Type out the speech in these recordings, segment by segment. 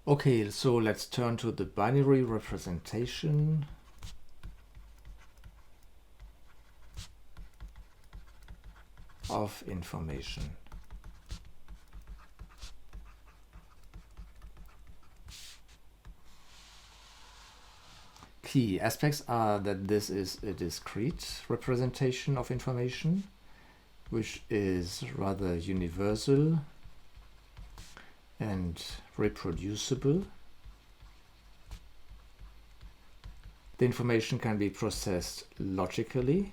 Okay, so let's turn to the binary representation of information. Key aspects are that this is a discrete representation of information, which is rather universal and reproducible. The information can be processed logically,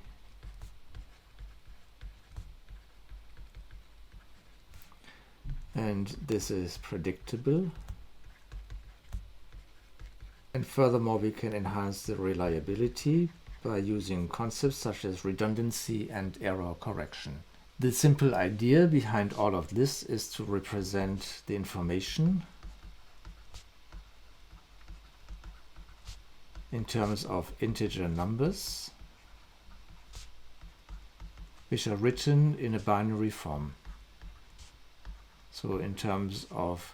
and this is predictable. And furthermore, we can enhance the reliability by using concepts such as redundancy and error correction. The simple idea behind all of this is to represent the information in terms of integer numbers, which are written in a binary form. So in terms of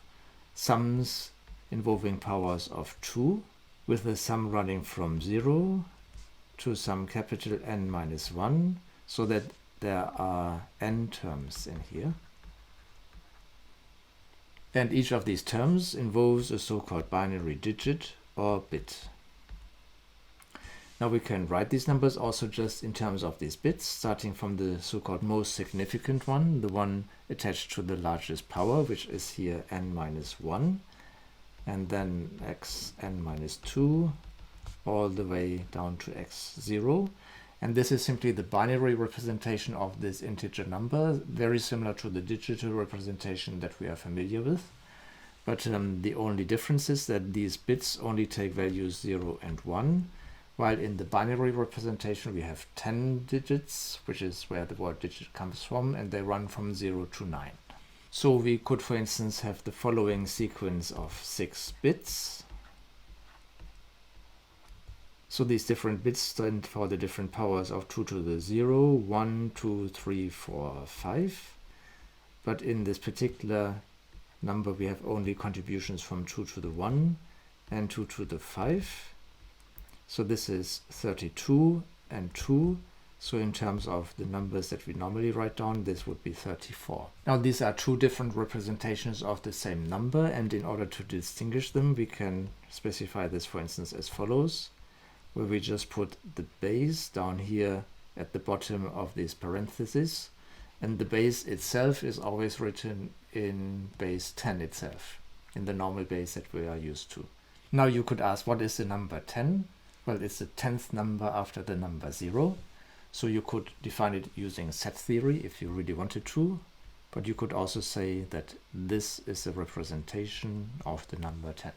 sums involving powers of 2, with the sum running from 0 to some capital N minus 1, so that there are n terms in here. And each of these terms involves a so-called binary digit or bit. Now we can write these numbers also just in terms of these bits, starting from the so-called most significant one, the one attached to the largest power, which is here n minus 1, and then x n minus 2, all the way down to x0. And this is simply the binary representation of this integer number, very similar to the digital representation that we are familiar with. But the only difference is that these bits only take values 0 and 1, while in the binary representation we have 10 digits, which is where the word digit comes from, and they run from 0 to 9. So we could, for instance, have the following sequence of 6 bits. So these different bits stand for the different powers of 2 to the 0, 1, 2, 3, 4, 5. But in this particular number we have only contributions from 2 to the 1 and 2 to the 5. So this is 32 and 2. So in terms of the numbers that we normally write down, this would be 34. Now these are two different representations of the same number, and in order to distinguish them, we can specify this, for instance, as follows, where we just put the base down here at the bottom of this parenthesis, and the base itself is always written in base 10 itself, in the normal base that we are used to. Now you could ask, what is the number 10? Well, it's the 10th number after the number 0. So you could define it using set theory if you really wanted to, but you could also say that this is a representation of the number 10.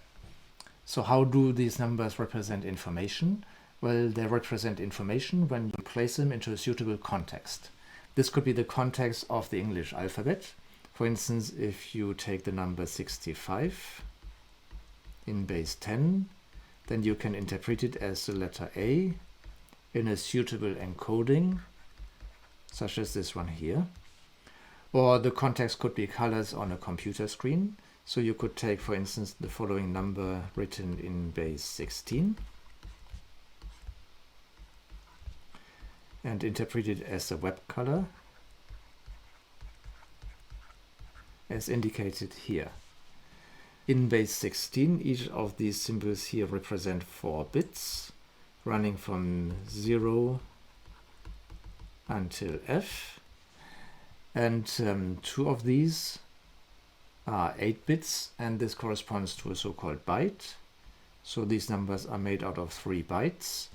So how do these numbers represent information? Well, they represent information when you place them into a suitable context. This could be the context of the English alphabet. For instance, if you take the number 65 in base 10, then you can interpret it as the letter A in a suitable encoding, such as this one here. Or the context could be colors on a computer screen. So you could take, for instance, the following number written in base 16 and interpret it as a web color, as indicated here. In base 16, each of these symbols here represent 4 bits, running from 0 until F, and 2 of these are 8 bits, and this corresponds to a so-called byte. So these numbers are made out of 3 bytes,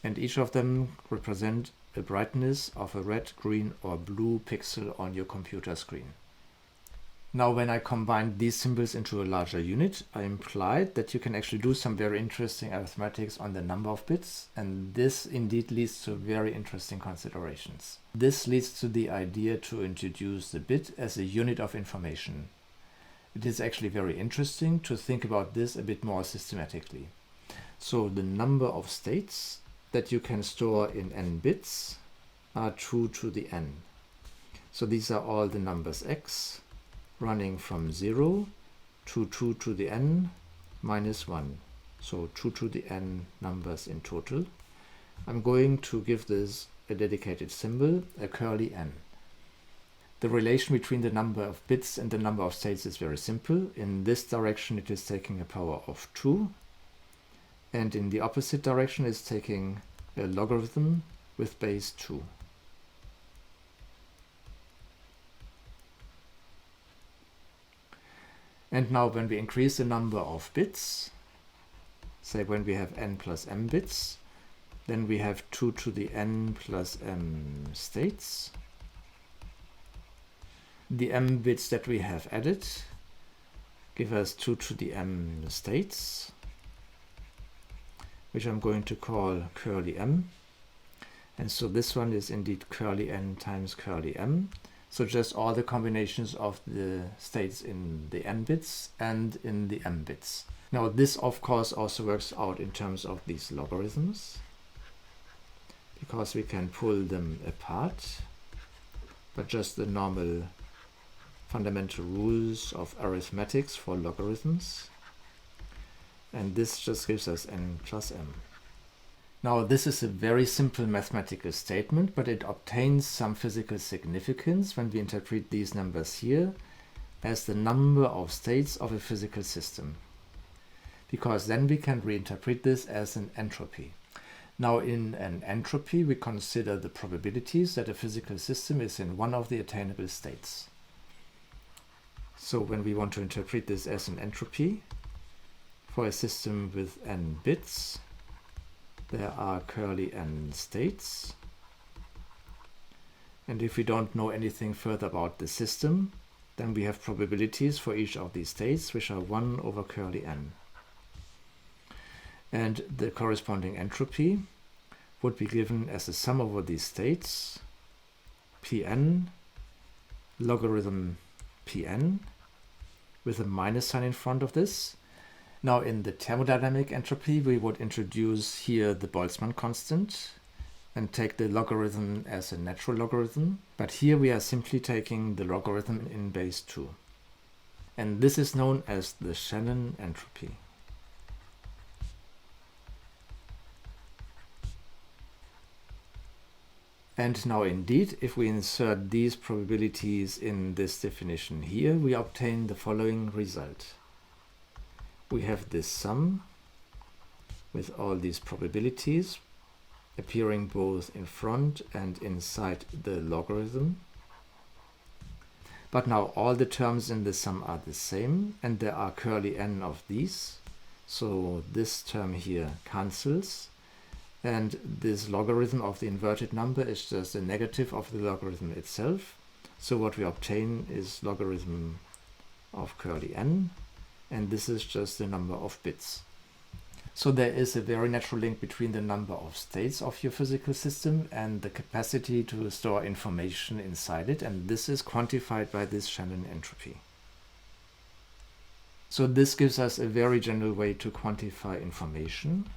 and each of them represent a brightness of a red, green or blue pixel on your computer screen. Now, when I combined these symbols into a larger unit, I implied that you can actually do some very interesting arithmetics on the number of bits, and this indeed leads to very interesting considerations. This leads to the idea to introduce the bit as a unit of information. It is actually very interesting to think about this a bit more systematically. So the number of states that you can store in n bits are 2 to the n. So these are all the numbers x, running from 0 2 to the n minus 1. So 2 to the n numbers in total. I'm going to give this a dedicated symbol, a curly n. The relation between the number of bits and the number of states is very simple. In this direction it is taking a power of 2, and in the opposite direction it's taking a logarithm with base 2. And now when we increase the number of bits, say when we have n plus m bits, then we have 2 to the n plus m states. The m bits that we have added give us 2 to the m states, which I'm going to call curly m. And so this one is indeed curly n times curly m. So just all the combinations of the states in the n bits and in the m bits. Now this of course also works out in terms of these logarithms, because we can pull them apart, but just the normal fundamental rules of arithmetics for logarithms. And this just gives us n plus m. Now this is a very simple mathematical statement, but it obtains some physical significance when we interpret these numbers here as the number of states of a physical system, because then we can reinterpret this as an entropy. Now in an entropy we consider the probabilities that a physical system is in one of the attainable states. So when we want to interpret this as an entropy for a system with n bits, there are curly n states. And if we don't know anything further about the system, then we have probabilities for each of these states, which are 1 over curly n. And the corresponding entropy would be given as a sum over these states, Pn logarithm Pn, with a minus sign in front of this. Now in the thermodynamic entropy we would introduce here the Boltzmann constant and take the logarithm as a natural logarithm, but here we are simply taking the logarithm in base 2. And this is known as the Shannon entropy. And now indeed, if we insert these probabilities in this definition here, we obtain the following result. We have this sum with all these probabilities appearing both in front and inside the logarithm. But now all the terms in the sum are the same, and there are curly n of these. So this term here cancels, and this logarithm of the inverted number is just a negative of the logarithm itself. So what we obtain is logarithm of curly n, and this is just the number of bits. So there is a very natural link between the number of states of your physical system and the capacity to store information inside it, and this is quantified by this Shannon entropy. So this gives us a very general way to quantify information.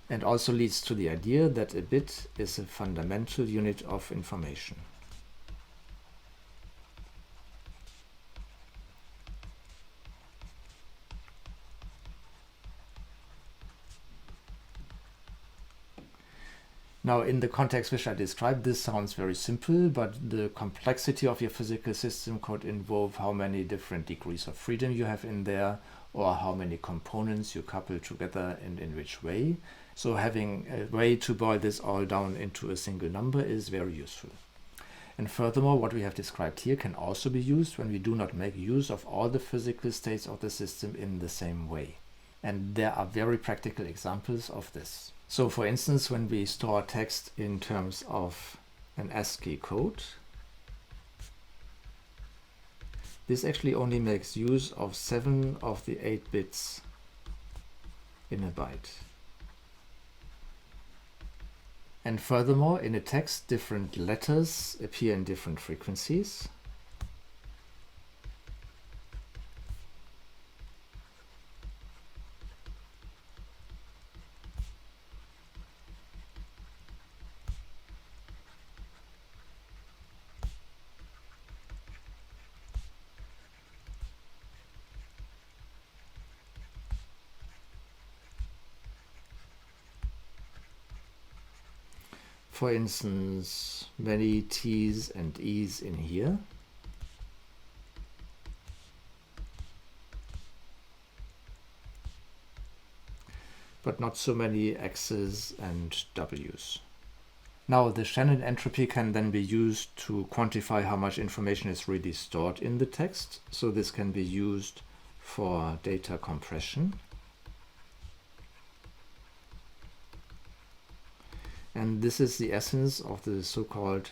And also leads to the idea that a bit is a fundamental unit of information. Now, in the context which I described, this sounds very simple, but the complexity of your physical system could involve how many different degrees of freedom you have in there, or how many components you couple together and in which way. So having a way to boil this all down into a single number is very useful. And furthermore, what we have described here can also be used when we do not make use of all the physical states of the system in the same way. And there are very practical examples of this. So for instance, when we store text in terms of an ASCII code, this actually only makes use of 7 of the 8 bits in a byte. And furthermore, in a text, different letters appear in different frequencies. for instance, many T's and E's in here. But not so many X's and W's. Now the Shannon entropy can then be used to quantify how much information is really stored in the text. So this can be used for data compression. And this is the essence of the so-called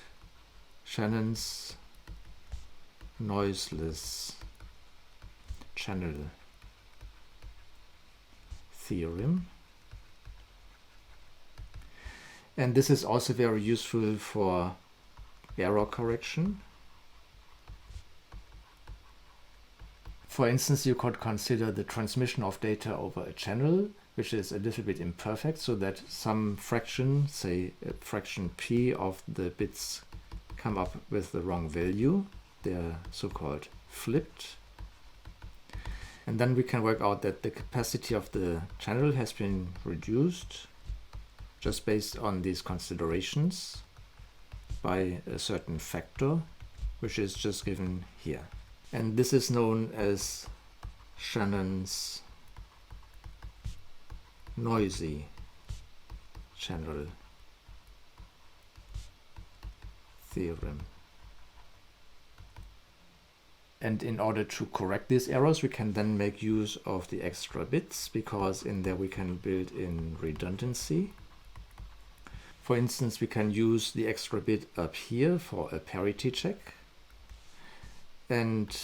Shannon's Noiseless channel theorem. And this is also very useful for error correction. For instance, you could consider the transmission of data over a channel, which is a little bit imperfect, so that some fraction, say a fraction p of the bits, come up with the wrong value. They're so-called flipped. And then we can work out that the capacity of the channel has been reduced just based on these considerations by a certain factor, which is just given here. And this is known as Shannon's noisy channel theorem. And in order to correct these errors, we can then make use of the extra bits, because in there we can build in redundancy. For instance, we can use the extra bit up here for a parity check. And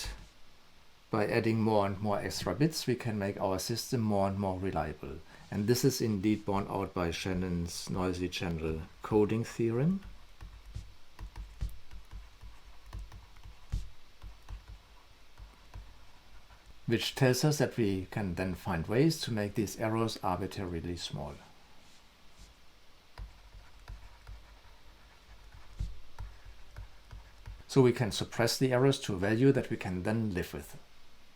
by adding more and more extra bits, we can make our system more and more reliable. And this is indeed borne out by Shannon's noisy channel coding theorem. Which tells us that we can then find ways to make these errors arbitrarily small. So we can suppress the errors to a value that we can then live with.